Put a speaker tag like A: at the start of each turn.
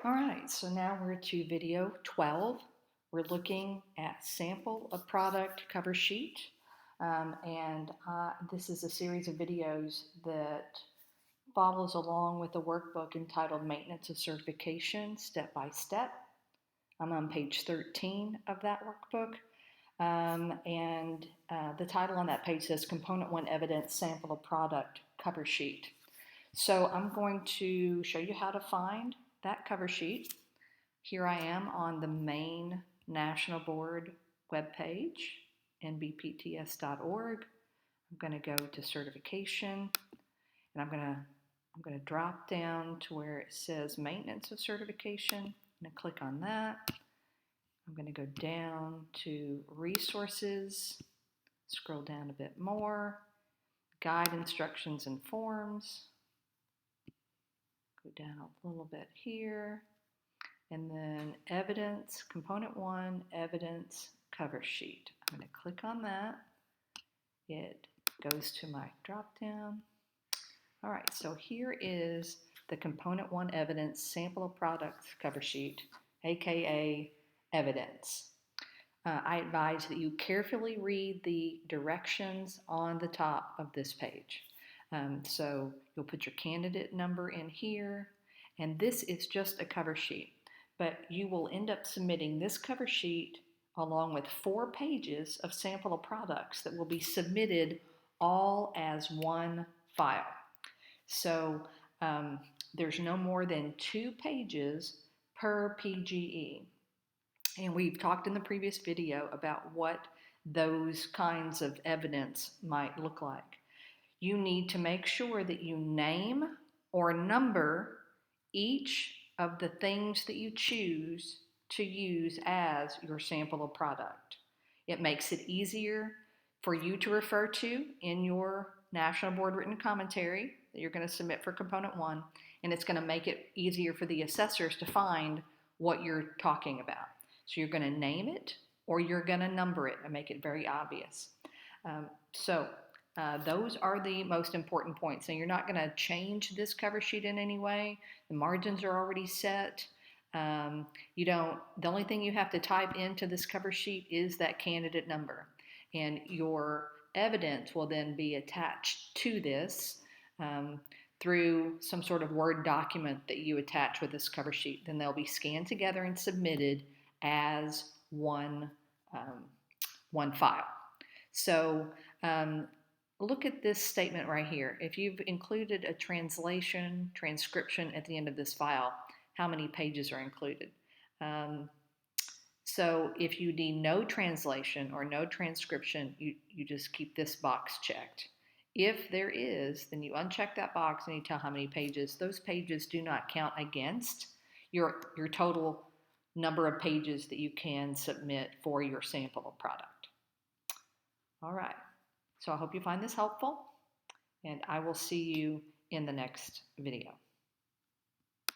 A: All right, so now we're to video 12. We're looking at sample of product cover sheet. This is a series of videos that follows along with a workbook entitled Maintenance of Certification Step by Step. I'm on page 13 of that workbook. The title on that page says Component 1 Evidence Sample of Product Cover Sheet. So I'm going to show you how to find that cover sheet. Here I am on the main National Board webpage, nbpts.org. I'm going to go to certification, and I'm going to drop down to where it says maintenance of certification. I'm going to click on that. I'm going to go down to resources, scroll down a bit more, guide, instructions, and forms. Go down a little bit here. And then evidence, component 1, evidence cover sheet. I'm going to click on that. It goes to my drop down. All right, so here is the component 1 evidence sample of products cover sheet, aka evidence. I advise that you carefully read the directions on the top of this page. So you'll put your candidate number in here, and this is just a cover sheet. But you will end up submitting this cover sheet along with 4 pages of sample of products that will be submitted all as one file. So there's no more than 2 pages per PGE. And we've talked in the previous video about what those kinds of evidence might look like. You need to make sure that you name or number each of the things that you choose to use as your sample of product. It makes it easier for you to refer to in your National Board written commentary that you're going to submit for component 1, and it's going to make it easier for the assessors to find what you're talking about. So you're going to name it or you're going to number it and make it very obvious. Those are the most important points. So you're not going to change this cover sheet in any way. The margins are already set. The only thing you have to type into this cover sheet is that candidate number. And your evidence will then be attached to this through some sort of Word document that you attach with this cover sheet. Then they'll be scanned together and submitted as one file. So look at this statement right here. If you've included a transcription at the end of this file, how many pages are included? So if you need no translation or no transcription, you just keep this box checked. If there is, then you uncheck that box and you tell how many pages. Those pages do not count against your total number of pages that you can submit for your sample of product. All right. So I hope you find this helpful, and I will see you in the next video.